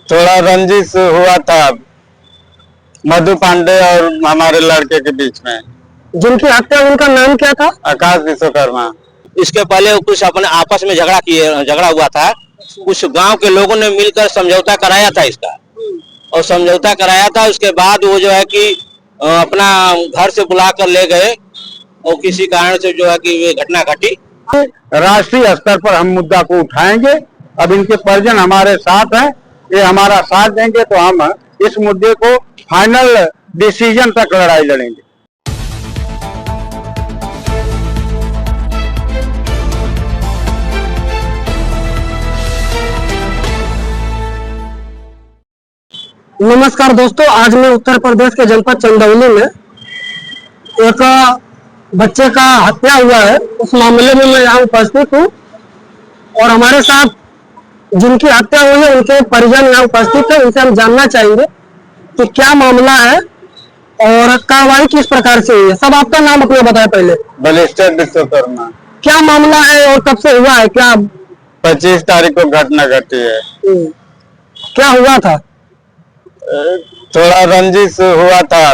थोड़ा रंजिश हुआ था मधु पांडे और हमारे लड़के के बीच में। जिनकी हत्या, उनका नाम क्या था? आकाश विश्वकर्मा। इसके पहले कुछ अपने आपस में झगड़ा हुआ था। कुछ गांव के लोगों ने मिलकर समझौता कराया था इसका, और समझौता कराया था। उसके बाद वो जो है कि अपना घर से बुला कर ले गए, और किसी कारण से जो है कि ये घटना घटी। राष्ट्रीय स्तर पर हम मुद्दा को उठाएंगे। अब इनके परिजन हमारे साथ हैं, ये हमारा साथ देंगे तो हम इस मुद्दे को फाइनल डिसीजन तक लड़ाई लड़ेंगे। नमस्कार दोस्तों, आज मैं उत्तर प्रदेश के जनपद चंदौली में एक बच्चे का हत्या हुआ है, उस मामले में मैं यहाँ उपस्थित हूँ और हमारे साथ जिनकी हत्या हुई है उनके परिजन यहाँ उपस्थित है। उनसे हम जानना चाहेंगे कि क्या मामला है और कार्रवाई किस प्रकार से हुई है। सब आपका नाम अपना बताए पहले। बलिस्टर विश्वकर्मा। क्या मामला है और कब से हुआ है? क्या 25 तारीख को घटना घटी है। क्या हुआ था? थोड़ा रंजिश हुआ था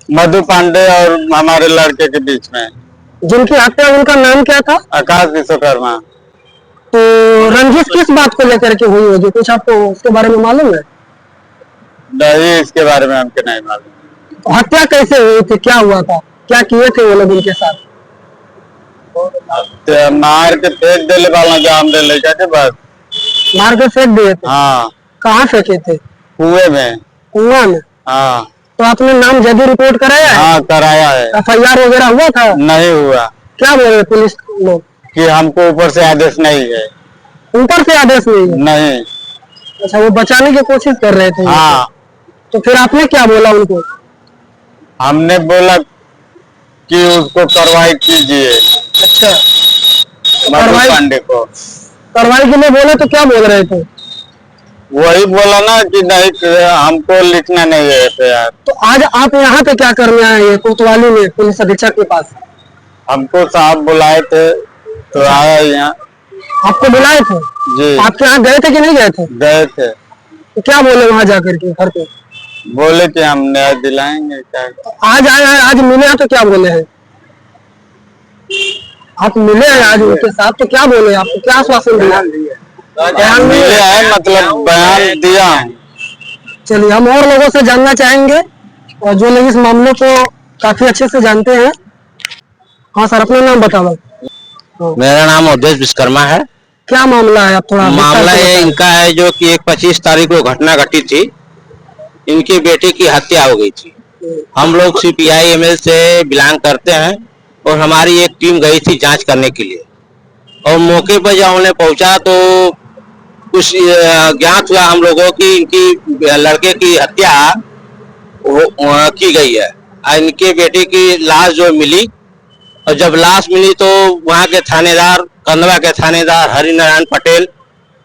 मधु पांडे और हमारे लड़के के बीच में। जिनकी हत्या, उनका नाम क्या था? आकाश विश्वकर्मा। तो रंजिश किस बात को लेकर के हुई होगी, कुछ आपको उसके बारे में मालूम है? नहीं, इसके बारे में हमको नहीं मालूम। तो हत्या कैसे हुई थी, क्या हुआ था, क्या किए थे वो लोग उनके साथ? मार के फेंक देले वाला जाम दे लेकर के बस। मार के फेंक दिए थे? हाँ। कहाँ फेंके थे? कुएं में। कुआं में? हाँ। तो आपने नाम जदी रिपोर्ट कराया है? हाँ, कराया है। FIR वगैरह हुआ था? नहीं हुआ। क्या बोल रहे पुलिस लोग? कि हमको ऊपर से आदेश नहीं है। ऊपर से आदेश नहीं है? नहीं। अच्छा, वो बचाने की कोशिश कर रहे थे? हाँ। तो फिर आपने क्या बोला उनको? हमने बोला कि उसको कार्रवाई कीजिए। अच्छा, मधु पांडे को कार्रवाई के लिए बोले तो क्या बोल रहे थे? वही बोला ना कि नहीं, हमको लिखना नहीं है FIR। तो आज आप यहाँ पे क्या करने आए हैं कोतवाली में पुलिस अधीक्षक के पास? हमको साहब बुलाए थे तो आया यहाँ। आपको बुलाए थे जी। आपके यहाँ गए थे कि नहीं गए थे? गए थे। तो क्या बोले वहाँ जाकर के घर पे? बोले कि हम न्याय दिलाएंगे। क्या तो आज आए हैं, आज मिले हैं तो क्या बोले हैं? आप मिले हैं आज उनके साथ तो क्या बोले, आपको क्या आश्वासन दिया? बयान मिले है, मतलब बयान दिया। चलिए, हम और लोगों से जानना चाहेंगे और जो लोग इस मामले को काफी अच्छे से जानते हैं। हाँ सर, अपना नाम बताओ। मेरा नाम अवधेश विश्वकर्मा है। क्या मामला है? आप थोड़ा मामला ये इनका है जो कि एक 25 तारीख को घटना घटी थी। इनकी बेटी की हत्या हो गई थी। हम लोग CPI ML से बिलोंग करते हैं और हमारी एक टीम गई थी जांच करने के लिए, और मौके पर जब हमने पहुंचा तो कुछ ज्ञात हुआ हम लोगों की इनकी लड़के की हत्या की गई है। इनके बेटे की लाश जो मिली, और जब लाश मिली तो वहाँ के थानेदार, कंदवा के थानेदार हरिनारायण पटेल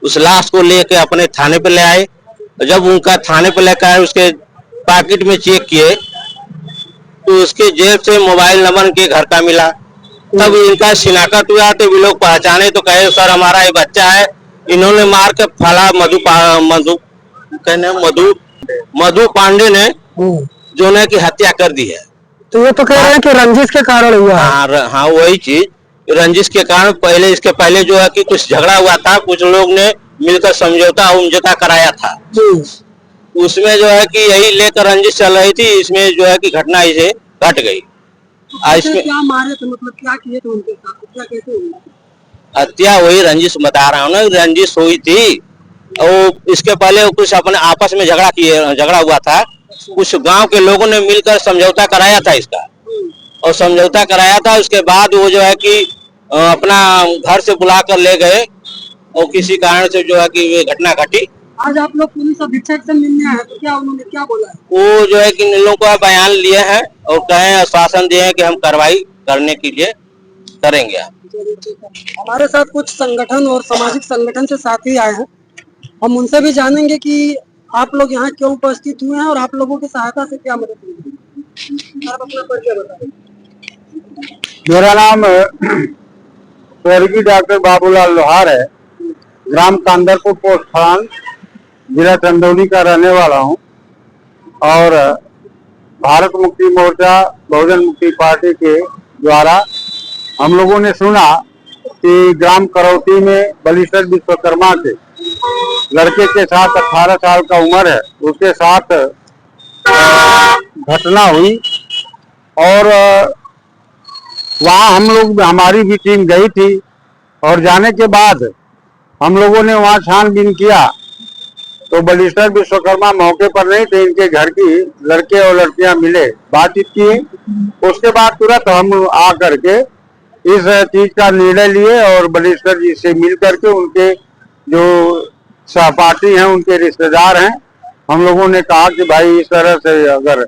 उस लाश को लेके अपने थाने पे ले आए। जब उनका थाने पे लेकर आए, उसके पॉकेट में चेक किए तो उसके जेब से मोबाइल नंबर के घर का मिला। तब इनका शिनाख्त हुआ तो वे लोग पहचाने तो कहे सर हमारा ये बच्चा है, इन्होंने मार के फला मधु पांडे ने जो ने की हत्या कर दी है। तो ये तो कह रहे हैं कि रंजिश के कारण हुआ है। हाँ, वही चीज, रंजिश के कारण। इसके पहले जो है कि कुछ झगड़ा हुआ था, कुछ लोग ने मिलकर समझौता कराया था। उसमें जो है कि यही लेकर रंजिश चल रही थी, इसमें जो है कि घटना इसे घट गई। इसमें क्या मारे थे, मतलब क्या किए थे उनके साथ, क्या कैसे हुई हत्या? वही रंजिश बता रहा हूँ ना, रंजिश हुई थी। और इसके पहले कुछ अपने आपस में झगड़ा हुआ था। कुछ गांव के लोगों ने मिलकर समझौता कराया था इसका, और समझौता कराया था। उसके बाद वो जो है कि अपना घर से बुला कर ले गए, और किसी कारण से जो है कि ये घटना घटी। आज आप लोग पुलिस अधीक्षक से मिलने आए तो क्या उन्होंने क्या बोला है? वो जो है कि इन लोगों का बयान लिए हैं और कहे आश्वासन दिए हैं कि हम कार्रवाई करने के लिए करेंगे। हमारे साथ कुछ संगठन और सामाजिक संगठन से साथी आए हैं, हम उनसे भी जानेंगे कि आप लोग यहाँ क्यों उपस्थित हुए हैं और आप लोगों की सहायता से क्या मदद मिलेगी। आप अपना परिचय बताएं। मेरा नाम स्वर्गीय डॉक्टर बाबूलाल लोहार है, ग्राम कांदरपुर पोस्ट फलान जिला चंदौली का रहने वाला हूँ और भारत मुक्ति मोर्चा बहुजन मुक्ति पार्टी के द्वारा हम लोगों ने सुना कि ग्राम करौती में बलिस्टर विश्वकर्मा के लड़के के साथ 18 साल का उम्र है, उसके साथ घटना हुई और वहाँ हम लोग, हमारी भी टीम गई थी और जाने के बाद हम लोगों ने वहाँ छानबीन किया तो बलिस्टर विश्वकर्मा मौके पर नहीं थे। इनके घर की लड़के और लड़कियां मिले, बातचीत की, उसके बाद तुरंत हम आ करके इस चीज का निर्णय लिए और बलिस्टर जी से मिल करके उनके जो सहपाठी हैं, उनके रिश्तेदार हैं, हम लोगों ने कहा कि भाई इस तरह से अगर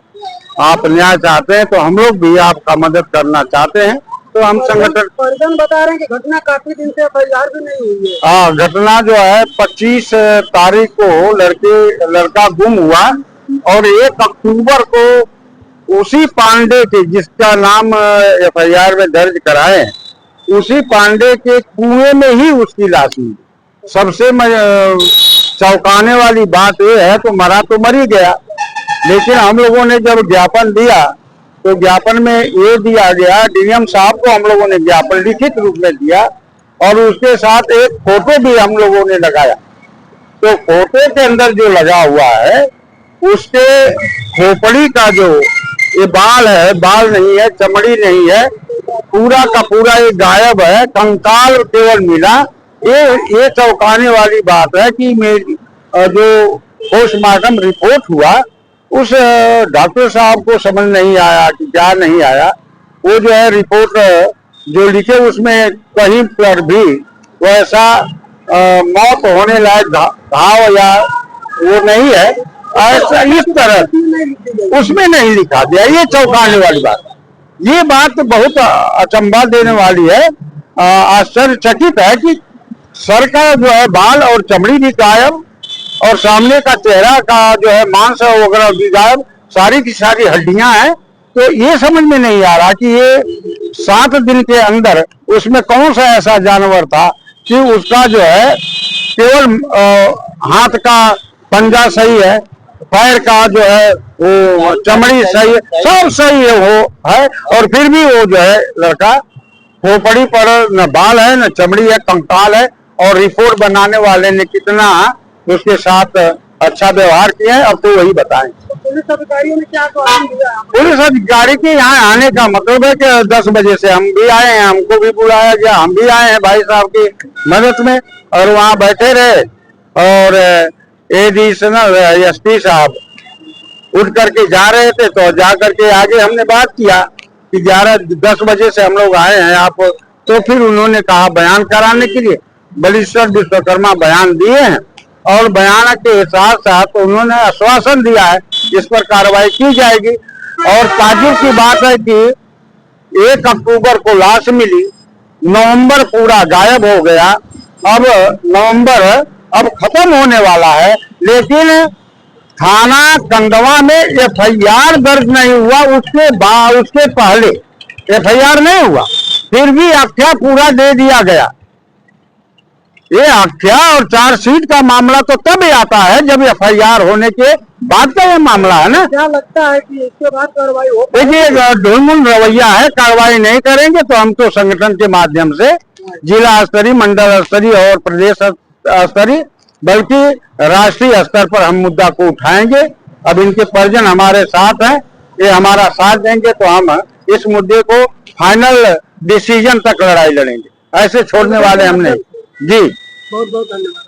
आप न्याय चाहते हैं तो हम लोग भी आपका मदद करना चाहते हैं। तो हम संगठन परिजन बता रहे हैं कि घटना काफी दिन से FIR भी नहीं हुई है। हाँ, घटना जो है 25 तारीख को लड़का गुम हुआ और 1 अक्टूबर को उसी पांडे के, जिसका नाम FIR में दर्ज कराए, उसी पांडे के कुएं में ही उसकी लाश मिली। सबसे चौंकाने वाली बात यह है, तो मरा तो मर ही गया, लेकिन हम लोगों ने जब ज्ञापन दिया तो ज्ञापन में ये दिया गया, डीएम साहब को हम लोगों ने ज्ञापन लिखित रूप में दिया और उसके साथ एक फोटो भी हम लोगों ने लगाया। तो फोटो के अंदर जो लगा हुआ है उसके खोपड़ी का जो ये बाल है, बाल नहीं है, चमड़ी नहीं है, पूरा का पूरा ये गायब है, कंकाल केवल मिला। ये चौंकाने वाली बात है कि मेरी जो पोस्टमार्टम रिपोर्ट हुआ उस डॉक्टर साहब को समझ नहीं आया कि क्या नहीं आया। वो जो है रिपोर्ट जो लिखे उसमें कहीं पर भी वैसा मौत होने लायक घाव या वो नहीं है, ऐसा इस तरह उसमें नहीं लिखा दिया। ये चौंकाने वाली बात, ये बात बहुत अचंभा देने वाली है। आश्चर्यचकित है कि सर का जो है बाल और चमड़ी भी गायब और सामने का चेहरा का जो है मांस वगैरह भी गायब, सारी की सारी हड्डियां हैं। तो ये समझ में नहीं आ रहा कि ये 7 दिन के अंदर उसमें कौन सा ऐसा जानवर था कि उसका जो है केवल हाथ का पंजा सही है, पैर का जो है वो चमड़ी सही है, सब सही है वो है, और फिर भी वो जो है लड़का खोपड़ी पर न बाल है न चमड़ी है, कंकाल है। और रिपोर्ट बनाने वाले ने कितना उसके साथ अच्छा व्यवहार किया है, अब तो वही बताएं। पुलिस अधिकारियों ने क्या कारण दिया? पुलिस अधिकारी के यहाँ आने का मतलब है कि 10 बजे से हम भी आए हैं, हमको भी बुलाया गया, हम भी आए हैं भाई साहब की मदद में और वहाँ बैठे रहे। और एडिशनल SP साहब उठ करके जा रहे थे, तो जा करके आगे हमने बात किया कि 10 बजे से हम लोग आए हैं आप, तो फिर उन्होंने कहा बयान कराने के लिए। बलिस्टर विश्वकर्मा बयान दिए हैं और बयान के साथ साथ उन्होंने आश्वासन दिया है इस पर कार्रवाई की जाएगी। और ताजुब की बात है कि 1 अक्टूबर को लाश मिली, नवंबर पूरा गायब हो गया, अब नवंबर अब खत्म होने वाला है, लेकिन थाना कंडवा में FIR दर्ज नहीं हुआ। उसके पहले FIR नहीं हुआ, फिर भी आख्या पूरा दे दिया गया। ये आख्या और चार्जशीट का मामला तो तब आता है जब FIR होने के बाद का ये मामला है ना। क्या लगता है कि इसके बाद कार्रवाई हो? देखिए, ढुलमुल रवैया है, कार्रवाई नहीं करेंगे तो हम तो संगठन के माध्यम से जिला स्तरीय, मंडल स्तरीय और प्रदेश स्तरीय बल्कि राष्ट्रीय स्तर पर हम मुद्दा को उठाएंगे। अब इनके परिजन हमारे साथ हैं, ये हमारा साथ देंगे तो हम इस मुद्दे को फाइनल डिसीजन तक लड़ाई लड़ेंगे, ऐसे छोड़ने वाले हम नहीं। जी बहुत बहुत धन्यवाद।